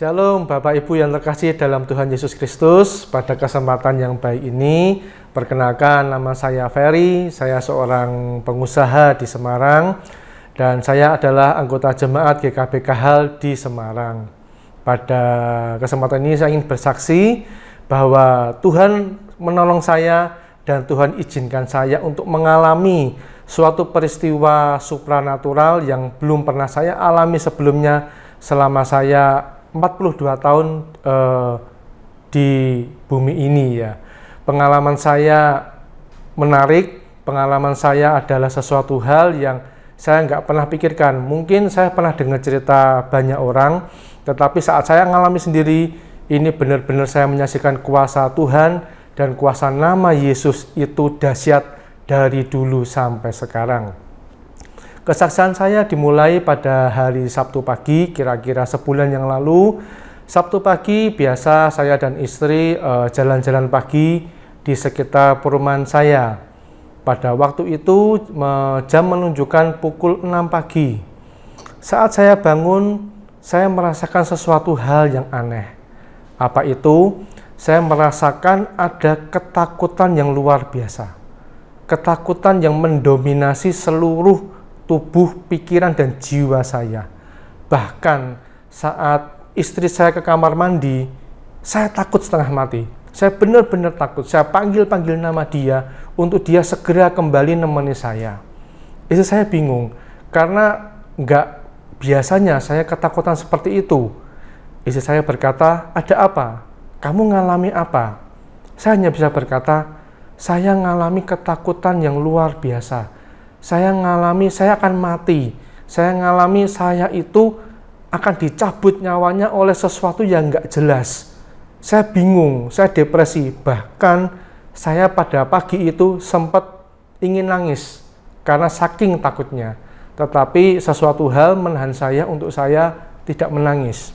Shalom Bapak Ibu yang terkasih dalam Tuhan Yesus Kristus. Pada kesempatan yang baik ini, perkenalkan nama saya Ferry, saya seorang pengusaha di Semarang dan saya adalah anggota jemaat GKB Kahal di Semarang. Pada kesempatan ini saya ingin bersaksi bahwa Tuhan menolong saya dan Tuhan izinkan saya untuk mengalami suatu peristiwa supranatural yang belum pernah saya alami sebelumnya selama saya 42 tahun di bumi ini ya. Pengalaman saya menarik, pengalaman saya adalah sesuatu hal yang saya nggak pernah pikirkan. Mungkin saya pernah dengar cerita banyak orang, tetapi saat saya mengalami sendiri, ini benar-benar saya menyaksikan kuasa Tuhan dan kuasa nama Yesus itu dahsyat dari dulu sampai sekarang. Kesaksian saya dimulai pada hari Sabtu pagi, kira-kira sebulan yang lalu. Sabtu pagi biasa saya dan istri jalan-jalan pagi di sekitar perumahan saya. Pada waktu itu jam menunjukkan pukul 6 pagi. Saat saya bangun, saya merasakan sesuatu hal yang aneh. Apa itu? Saya merasakan ada ketakutan yang luar biasa. Ketakutan yang mendominasi seluruh tubuh, pikiran, dan jiwa saya. Bahkan saat istri saya ke kamar mandi, saya takut setengah mati. Saya benar-benar takut. Saya panggil-panggil nama dia untuk dia segera kembali nemeni saya. Istri saya bingung karena nggak biasanya saya ketakutan seperti itu. Istri saya berkata, "Ada apa? Kamu ngalami apa?" Saya hanya bisa berkata, "Saya ngalami ketakutan yang luar biasa. Saya ngalami saya akan mati. Saya ngalami saya itu akan dicabut nyawanya oleh sesuatu yang nggak jelas." Saya bingung, saya depresi. Bahkan saya pada pagi itu sempat ingin nangis karena saking takutnya. Tetapi sesuatu hal menahan saya untuk saya tidak menangis.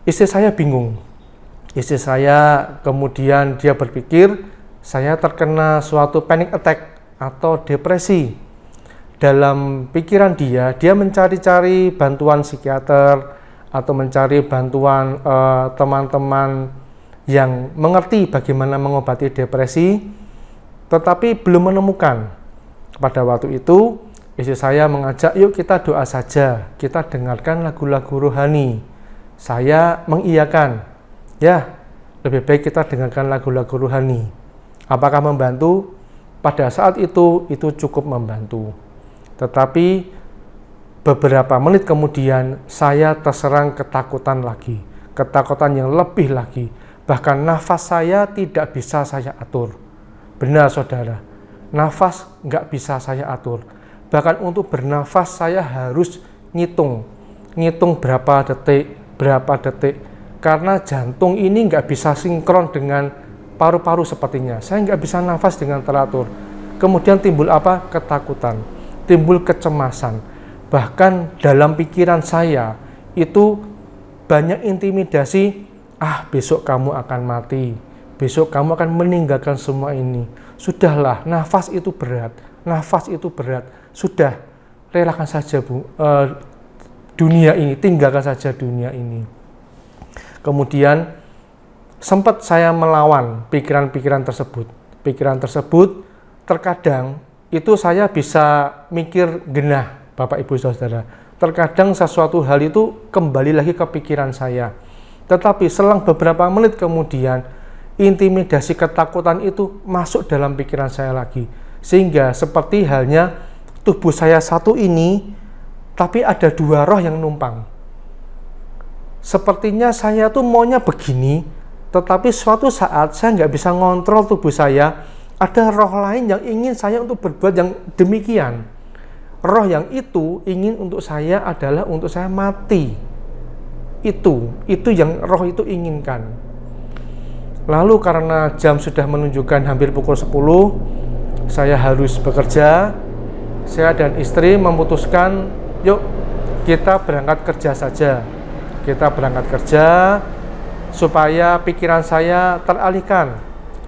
Istri saya bingung. Istri saya kemudian dia berpikir saya terkena suatu panic attack atau depresi. Dalam pikiran dia mencari-cari bantuan psikiater atau mencari bantuan teman-teman yang mengerti bagaimana mengobati depresi, tetapi belum menemukan. Pada waktu itu, istri saya mengajak, "Yuk kita doa saja, kita dengarkan lagu-lagu rohani." Saya mengiyakan, "Ya, lebih baik kita dengarkan lagu-lagu rohani." Apakah membantu? Pada saat itu cukup membantu. Tetapi beberapa menit kemudian saya terserang ketakutan lagi. Ketakutan yang lebih lagi. Bahkan nafas saya tidak bisa saya atur. Benar saudara, nafas nggak bisa saya atur. Bahkan untuk bernafas saya harus ngitung berapa detik. Karena jantung ini nggak bisa sinkron dengan paru-paru sepertinya. Saya nggak bisa nafas dengan teratur. Kemudian timbul apa? Ketakutan, timbul kecemasan. Bahkan dalam pikiran saya itu banyak intimidasi, besok kamu akan mati, besok kamu akan meninggalkan semua ini. Sudahlah, nafas itu berat, sudah, relakan saja dunia ini, tinggalkan saja dunia ini. Kemudian sempat saya melawan pikiran-pikiran tersebut. Pikiran tersebut terkadang itu saya bisa mikir genah, Bapak Ibu Saudara. Terkadang sesuatu hal itu kembali lagi ke pikiran saya. Tetapi selang beberapa menit kemudian, intimidasi ketakutan itu masuk dalam pikiran saya lagi. Sehingga seperti halnya tubuh saya satu ini, tapi ada dua roh yang numpang. Sepertinya saya tuh maunya begini, tetapi suatu saat saya nggak bisa ngontrol tubuh saya, ada roh lain yang ingin saya untuk berbuat yang demikian. Roh yang itu ingin untuk saya adalah untuk saya mati. Itu yang roh itu inginkan. Lalu karena jam sudah menunjukkan hampir pukul 10, saya harus bekerja. Saya dan istri memutuskan, yuk kita berangkat kerja saja. Kita berangkat kerja supaya pikiran saya teralihkan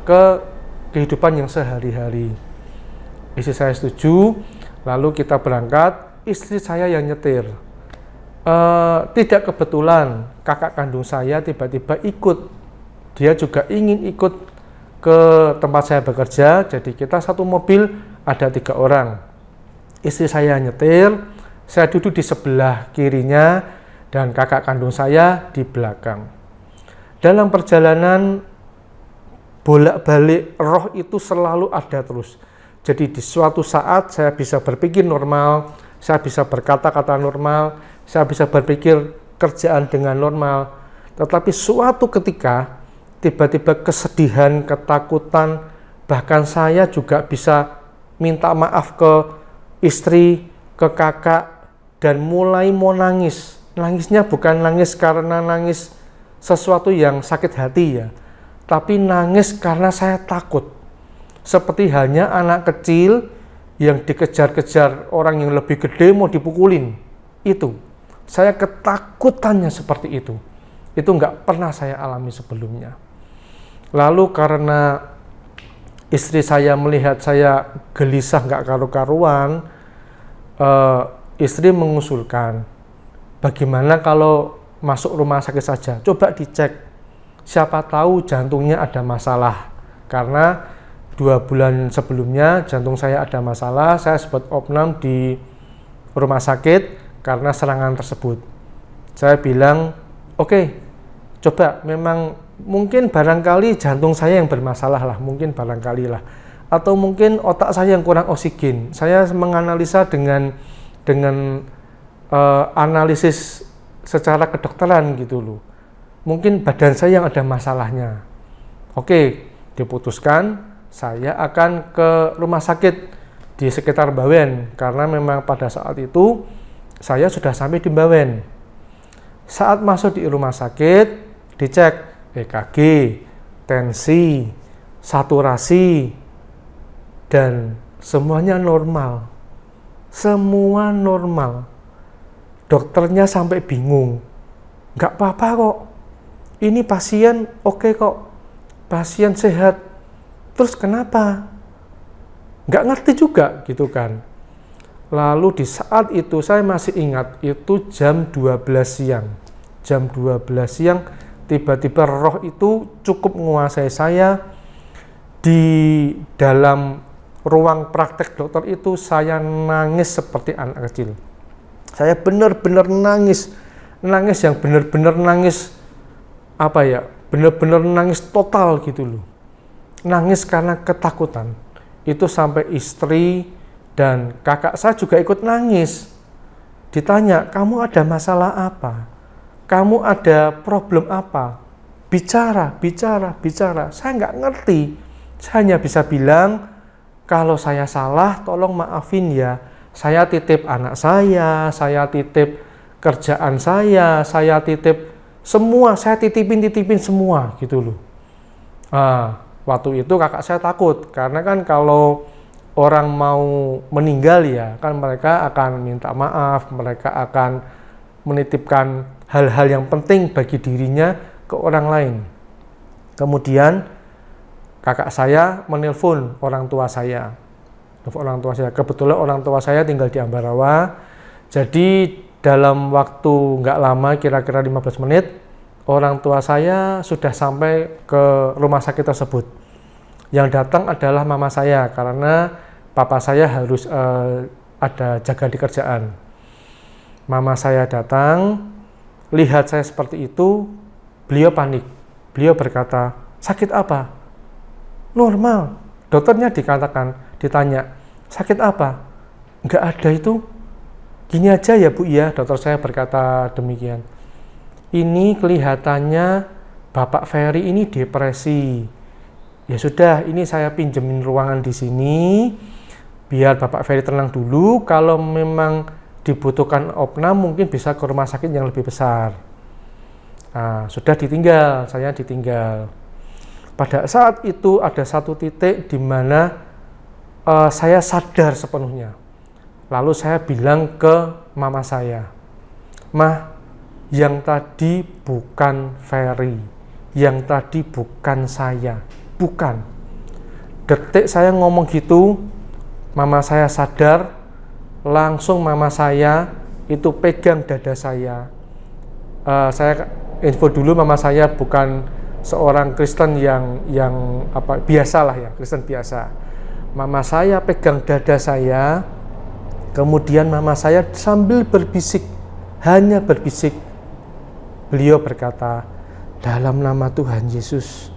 ke kehidupan yang sehari-hari. Istri saya setuju, lalu kita berangkat, istri saya yang nyetir. Tidak kebetulan kakak kandung saya tiba-tiba ikut. Dia juga ingin ikut ke tempat saya bekerja. Jadi kita satu mobil, ada 3 orang. Istri saya nyetir, saya duduk di sebelah kirinya, dan kakak kandung saya di belakang. Dalam perjalanan bolak-balik, roh itu selalu ada terus. Jadi di suatu saat saya bisa berpikir normal, saya bisa berkata-kata normal, saya bisa berpikir kerjaan dengan normal. Tetapi suatu ketika, tiba-tiba kesedihan, ketakutan, bahkan saya juga bisa minta maaf ke istri, ke kakak, dan mulai mau nangis. Nangisnya bukan nangis karena nangis sesuatu yang sakit hati ya, tapi nangis karena saya takut. Seperti halnya anak kecil yang dikejar-kejar orang yang lebih gede mau dipukulin. Itu, saya ketakutannya seperti itu. Itu nggak pernah saya alami sebelumnya. Lalu karena istri saya melihat saya gelisah nggak karu-karuan, istri mengusulkan, bagaimana kalau masuk rumah sakit saja, coba dicek, siapa tahu jantungnya ada masalah. Karena 2 bulan sebelumnya jantung saya ada masalah, saya sempat opnam di rumah sakit karena serangan tersebut. Saya bilang, oke, coba, memang mungkin barangkali jantung saya yang bermasalah lah, mungkin barangkali lah, atau mungkin otak saya yang kurang oksigen. Saya menganalisa dengan analisis secara kedokteran gitu loh. Mungkin badan saya yang ada masalahnya. Oke, diputuskan saya akan ke rumah sakit di sekitar Bawen, karena memang pada saat itu saya sudah sampai di Bawen. Saat masuk di rumah sakit, dicek EKG, tensi, saturasi, dan semuanya normal. Semua normal. Dokternya sampai bingung. Nggak apa-apa kok. Ini pasien oke kok. Pasien sehat. Terus kenapa? Nggak ngerti juga gitu kan. Lalu di saat itu saya masih ingat, itu jam 12 siang. Jam 12 siang tiba-tiba roh itu cukup menguasai saya. Di dalam ruang praktek dokter itu saya nangis seperti anak kecil. Saya benar-benar nangis. Nangis yang benar-benar nangis, apa ya, benar-benar nangis total gitu loh. Nangis karena ketakutan. Itu sampai istri dan kakak saya juga ikut nangis. Ditanya, kamu ada masalah apa? Kamu ada problem apa? Bicara. Saya nggak ngerti. Saya hanya bisa bilang, kalau saya salah tolong maafin ya. Saya titip anak saya titip kerjaan saya titip semua, saya titipin semua gitu loh. Waktu itu kakak saya takut, karena kan kalau orang mau meninggal ya, kan mereka akan minta maaf, mereka akan menitipkan hal-hal yang penting bagi dirinya ke orang lain. Kemudian kakak saya menelpon orang tua saya. Kebetulan orang tua saya tinggal di Ambarawa. Jadi dalam waktu nggak lama, kira-kira 15 menit, orang tua saya sudah sampai ke rumah sakit tersebut. Yang datang adalah mama saya, karena papa saya harus ada jaga di kerjaan. Mama saya datang, lihat saya seperti itu, beliau panik. Beliau berkata, sakit apa? Normal. Dokternya ditanya, sakit apa? Nggak ada itu. Gini aja ya Bu ya, dokter saya berkata demikian. Ini kelihatannya Bapak Ferry ini depresi. Ya sudah, ini saya pinjemin ruangan di sini, biar Bapak Ferry tenang dulu. Kalau memang dibutuhkan opnam, mungkin bisa ke rumah sakit yang lebih besar. Nah, sudah ditinggal, saya ditinggal. Pada saat itu ada satu titik di mana saya sadar sepenuhnya. Lalu saya bilang ke mama saya, "Mah, yang tadi bukan Ferry, yang tadi bukan saya, bukan." Detik saya ngomong gitu, mama saya sadar, langsung mama saya itu pegang dada saya. Saya info dulu, mama saya bukan seorang Kristen yang biasa lah ya, Kristen biasa. Mama saya pegang dada saya, kemudian mama saya sambil berbisik, hanya berbisik, beliau berkata, dalam nama Tuhan Yesus,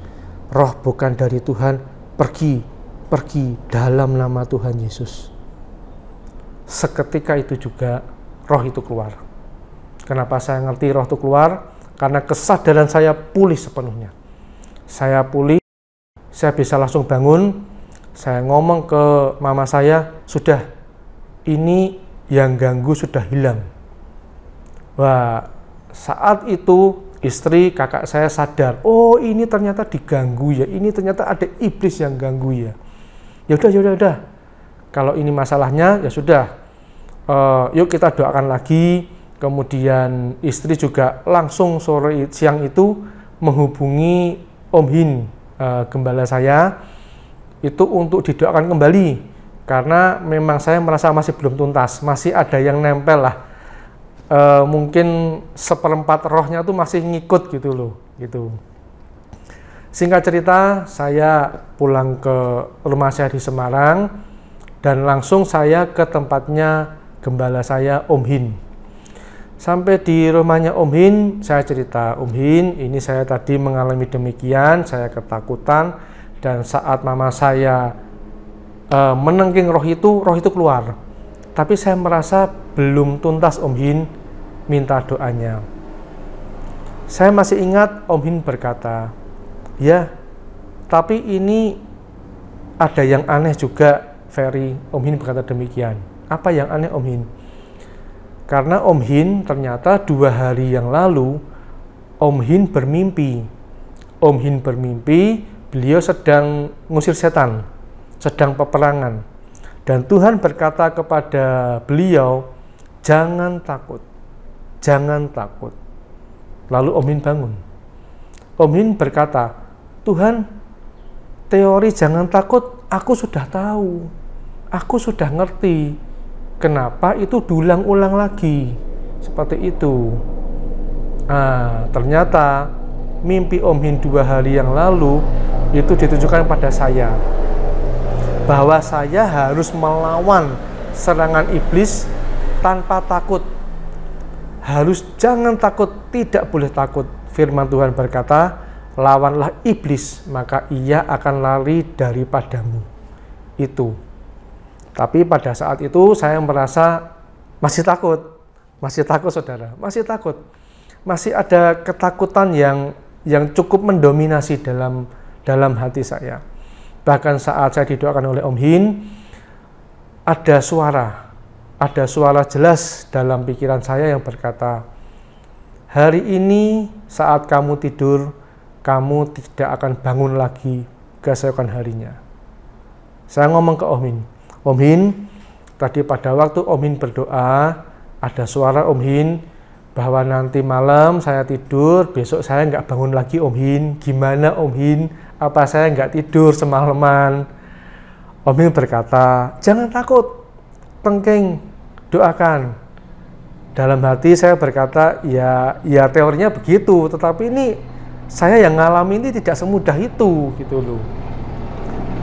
roh bukan dari Tuhan, pergi dalam nama Tuhan Yesus. Seketika itu juga roh itu keluar. Kenapa saya ngerti roh itu keluar? Karena kesadaran saya pulih sepenuhnya. Saya pulih, saya bisa langsung bangun. Saya ngomong ke mama saya, sudah, ini yang ganggu sudah hilang. Wah, saat itu istri kakak saya sadar, oh ini ternyata diganggu ya, ini ternyata ada iblis yang ganggu ya. Ya udah. Kalau ini masalahnya ya sudah, yuk kita doakan lagi. Kemudian istri juga langsung siang itu menghubungi Om Hin, gembala saya, itu untuk didoakan kembali. Karena memang saya merasa masih belum tuntas, masih ada yang nempel lah. Mungkin seperempat rohnya tuh masih ngikut gitu loh, gitu. Singkat cerita, saya pulang ke rumah saya di Semarang dan langsung saya ke tempatnya gembala saya, Om Hin. Sampai di rumahnya Om Hin, saya cerita, Om Hin, ini saya tadi mengalami demikian, saya ketakutan, dan saat mama saya menengking roh itu keluar. Tapi saya merasa belum tuntas, Om Hin, minta doanya. Saya masih ingat Om Hin berkata, ya, tapi ini ada yang aneh juga, Ferry. Om Hin berkata demikian. Apa yang aneh, Om Hin? Karena Om Hin ternyata 2 hari yang lalu Om Hin bermimpi. Om Hin bermimpi beliau sedang ngusir setan, sedang peperangan. Dan Tuhan berkata kepada beliau, jangan takut, jangan takut. Lalu Om Hin bangun. Om Hin berkata, Tuhan, teori jangan takut aku sudah tahu, aku sudah ngerti. Kenapa itu diulang-ulang lagi? Seperti itu. Ternyata mimpi Om Hin 2 hari yang lalu itu ditujukan pada saya. Bahwa saya harus melawan serangan iblis tanpa takut. Harus jangan takut, tidak boleh takut. Firman Tuhan berkata, lawanlah iblis, maka ia akan lari daripadamu. Itu. Tapi pada saat itu saya merasa masih takut saudara, masih takut. Masih ada ketakutan yang cukup mendominasi dalam hati saya. Bahkan saat saya didoakan oleh Om Hin, ada suara jelas dalam pikiran saya yang berkata, hari ini saat kamu tidur, kamu tidak akan bangun lagi keesokan harinya. Saya ngomong ke Om Hin, Om Hin, tadi pada waktu Om Hin berdoa, ada suara Om Hin bahwa nanti malam saya tidur, besok saya nggak bangun lagi, Om Hin. Gimana Om Hin? Apa saya nggak tidur semalaman? Om Hin berkata, jangan takut, tengking, doakan. Dalam hati saya berkata, ya teorinya begitu, tetapi ini saya yang ngalami ini tidak semudah itu, gitu loh.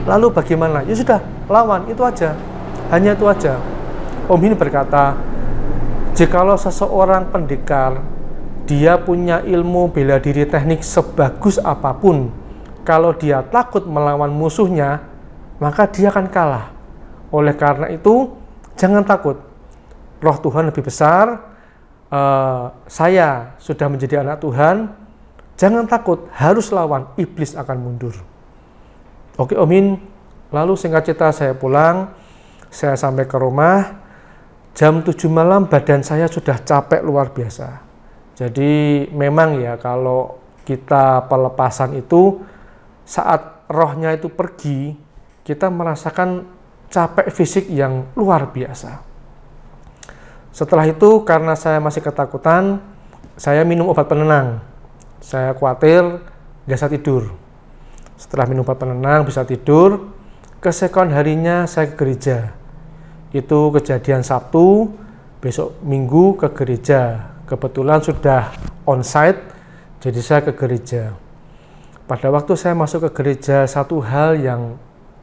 Lalu bagaimana? Ya sudah, lawan, itu aja. Hanya itu aja. Om Hin berkata, jikalau seseorang pendekar, dia punya ilmu bela diri teknik sebagus apapun, kalau dia takut melawan musuhnya, maka dia akan kalah. Oleh karena itu, jangan takut. Roh Tuhan lebih besar, saya sudah menjadi anak Tuhan, jangan takut, harus lawan, iblis akan mundur. Oke Om Hin, lalu singkat cerita saya pulang, saya sampai ke rumah, jam 7 malam badan saya sudah capek luar biasa. Jadi memang ya kalau kita pelepasan itu, saat rohnya itu pergi, kita merasakan capek fisik yang luar biasa. Setelah itu karena saya masih ketakutan, saya minum obat penenang. Saya khawatir nggak bisa tidur. Setelah minum obat penenang bisa tidur, keesokan harinya saya ke gereja. Itu kejadian Sabtu, besok Minggu ke gereja. Kebetulan sudah onsite, jadi saya ke gereja. Pada waktu saya masuk ke gereja, satu hal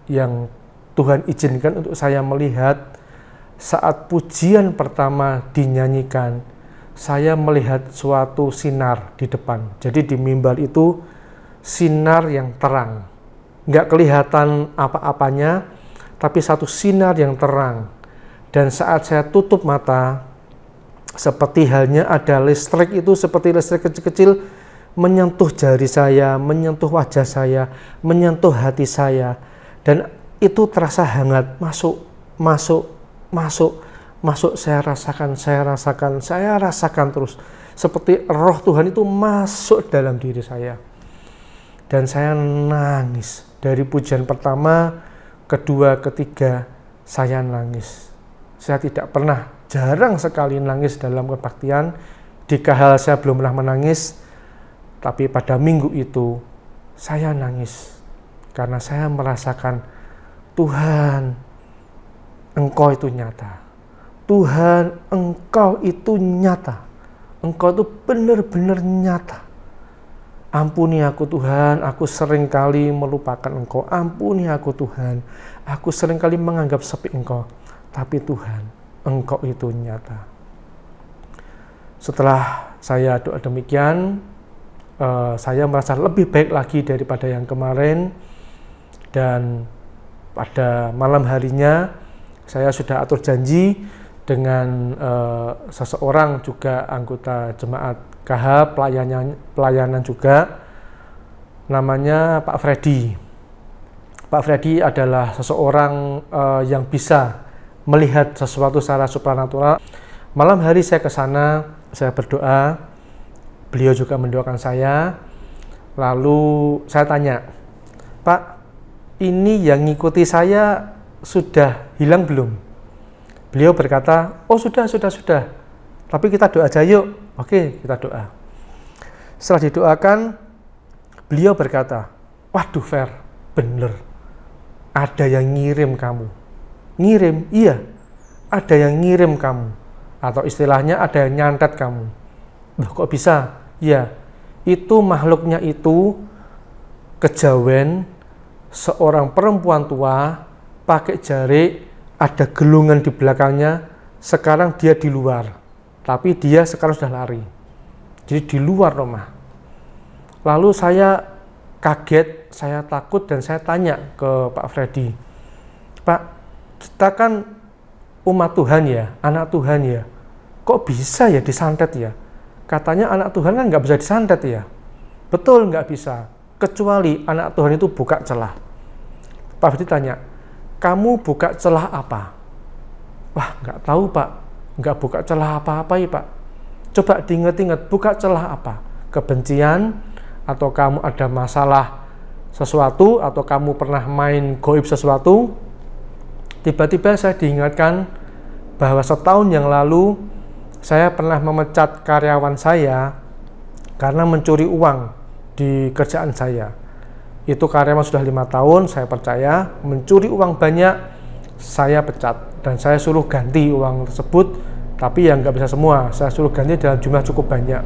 yang Tuhan izinkan untuk saya melihat saat pujian pertama dinyanyikan, saya melihat suatu sinar di depan. Jadi di mimbar itu sinar yang terang, nggak kelihatan apa-apanya, tapi satu sinar yang terang. Dan saat saya tutup mata, seperti halnya ada listrik, itu seperti listrik kecil-kecil menyentuh jari saya, menyentuh wajah saya, menyentuh hati saya. Dan itu terasa hangat, masuk. Saya rasakan terus. Seperti roh Tuhan itu masuk dalam diri saya. Dan saya nangis. Dari pujian pertama, kedua, ketiga, saya nangis. Saya tidak pernah, jarang sekali nangis dalam kebaktian. Di KHL saya belum pernah menangis, tapi pada minggu itu saya nangis. Karena saya merasakan, Tuhan, Engkau itu nyata. Tuhan, Engkau itu nyata. Engkau itu benar-benar nyata. Ampuni aku Tuhan, aku seringkali melupakan Engkau. Ampuni aku Tuhan, aku seringkali menganggap sepi Engkau. Tapi Tuhan, Engkau itu nyata. Setelah saya doa demikian, saya merasa lebih baik lagi daripada yang kemarin. Dan pada malam harinya, saya sudah atur janji dengan seseorang juga anggota jemaat KH, pelayanan juga, namanya Pak Freddy. Pak Freddy adalah seseorang yang bisa melihat sesuatu secara supranatural. Malam hari saya ke sana, saya berdoa, beliau juga mendoakan saya. Lalu saya tanya, Pak, ini yang ngikuti saya sudah hilang belum? Beliau berkata, oh sudah. Tapi kita doa aja yuk. Oke, kita doa. Setelah didoakan, beliau berkata, waduh Fer, bener. Ada yang ngirim kamu. Ngirim? Iya. Ada yang ngirim kamu. Atau istilahnya ada yang nyantet kamu. Loh kok bisa? Iya. Itu makhluknya itu kejawen, seorang perempuan tua, pakai jari, ada gelungan di belakangnya. Sekarang dia di luar, tapi dia sekarang sudah lari. Jadi di luar rumah. Lalu saya kaget, saya takut, dan saya tanya ke Pak Freddy, Pak, kita kan umat Tuhan ya, anak Tuhan ya, kok bisa ya disantet ya? Katanya anak Tuhan kan nggak bisa disantet ya. Betul, nggak bisa, kecuali anak Tuhan itu buka celah. Pak Freddy tanya, kamu buka celah apa? Wah, nggak tahu Pak, nggak buka celah apa-apa ya Pak. Coba diingat-ingat, buka celah apa? Kebencian, atau kamu ada masalah sesuatu, atau kamu pernah main goib sesuatu? Tiba-tiba saya diingatkan bahwa setahun yang lalu saya pernah memecat karyawan saya karena mencuri uang di kerjaan saya. Itu karyawan sudah 5 tahun, saya percaya, mencuri uang banyak, saya pecat. Dan saya suruh ganti uang tersebut, tapi ya nggak bisa semua, saya suruh ganti dalam jumlah cukup banyak.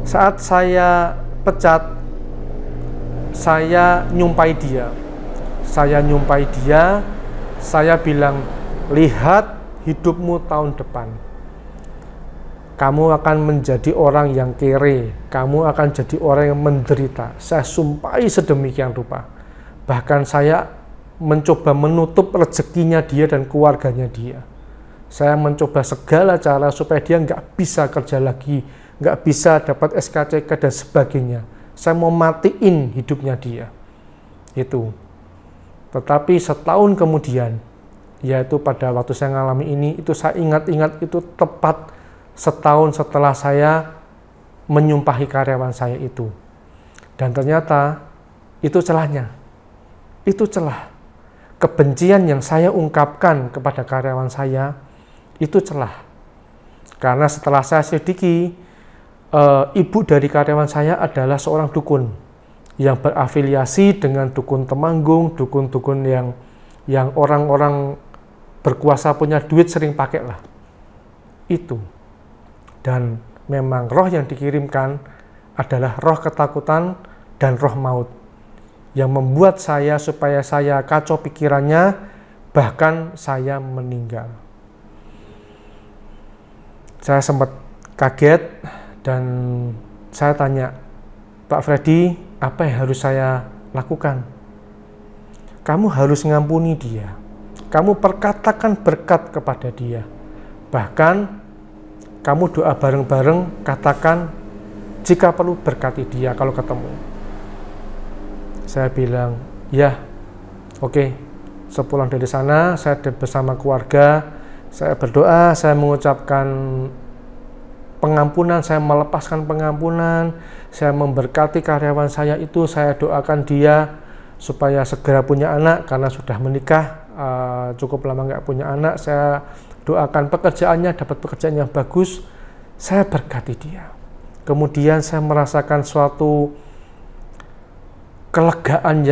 Saat saya pecat, saya nyumpai dia. Saya bilang, lihat hidupmu tahun depan. Kamu akan menjadi orang yang kere, kamu akan jadi orang yang menderita. Saya sumpahi sedemikian rupa. Bahkan saya mencoba menutup rezekinya dia dan keluarganya dia. Saya mencoba segala cara supaya dia nggak bisa kerja lagi, nggak bisa dapat SKCK dan sebagainya. Saya mau matiin hidupnya dia. Itu. Tetapi setahun kemudian, yaitu pada waktu saya mengalami ini, itu saya ingat-ingat itu tepat setahun setelah saya menyumpahi karyawan saya itu. Dan ternyata itu celahnya. Itu celah. Kebencian yang saya ungkapkan kepada karyawan saya, itu celah. Karena setelah saya selidiki, ibu dari karyawan saya adalah seorang dukun yang berafiliasi dengan dukun Temanggung, dukun-dukun yang orang-orang berkuasa punya duit sering pakai lah. itu. Dan memang roh yang dikirimkan adalah roh ketakutan dan roh maut yang membuat saya supaya saya kacau pikirannya, bahkan saya meninggal. Saya sempat kaget dan saya tanya, Pak Freddy, apa yang harus saya lakukan? Kamu harus ngampuni dia. Kamu perkatakan berkat kepada dia. Bahkan kamu doa bareng-bareng, katakan jika perlu berkati dia kalau ketemu. Saya bilang, ya, oke. Sepulang dari sana, saya bersama keluarga, saya berdoa, saya mengucapkan pengampunan, saya melepaskan pengampunan, saya memberkati karyawan saya itu, saya doakan dia supaya segera punya anak karena sudah menikah, cukup lama nggak punya anak. Saya doakan pekerjaannya, dapat pekerjaan yang bagus, saya berkati dia. Kemudian saya merasakan suatu kelegaan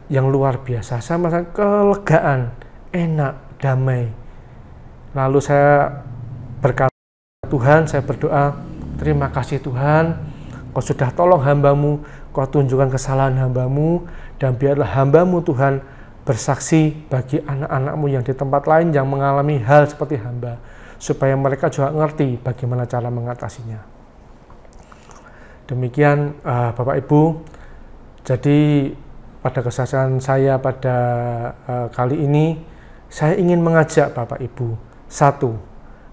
yang luar biasa. Saya merasakan kelegaan, enak, damai. Lalu saya berkata, Tuhan, saya berdoa, terima kasih Tuhan, Kau sudah tolong hambamu, Kau tunjukkan kesalahan hambamu, dan biarlah hambamu Tuhan bersaksi bagi anak-anakmu yang di tempat lain yang mengalami hal seperti hamba, supaya mereka juga ngerti bagaimana cara mengatasinya. Demikian Bapak Ibu, jadi pada kesaksian saya pada kali ini, saya ingin mengajak Bapak Ibu, satu,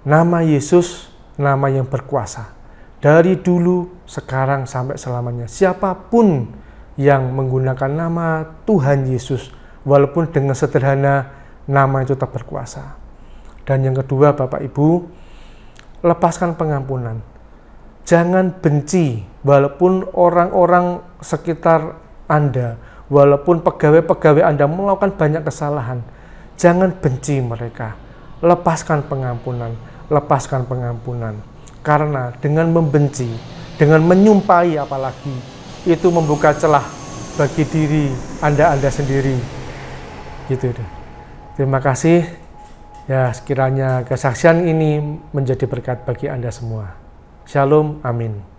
nama Yesus, nama yang berkuasa. Dari dulu, sekarang, sampai selamanya. Siapapun yang menggunakan nama Tuhan Yesus, walaupun dengan sederhana, nama itu tetap berkuasa. Dan yang kedua, Bapak Ibu, lepaskan pengampunan. Jangan benci, walaupun orang-orang sekitar Anda, walaupun pegawai-pegawai Anda melakukan banyak kesalahan. Jangan benci mereka. Lepaskan pengampunan, lepaskan pengampunan. Karena dengan membenci, dengan menyumpahi apalagi, itu membuka celah bagi diri Anda sendiri. Gitu deh. Terima kasih. Ya, sekiranya kesaksian ini menjadi berkat bagi Anda semua. Shalom, amin.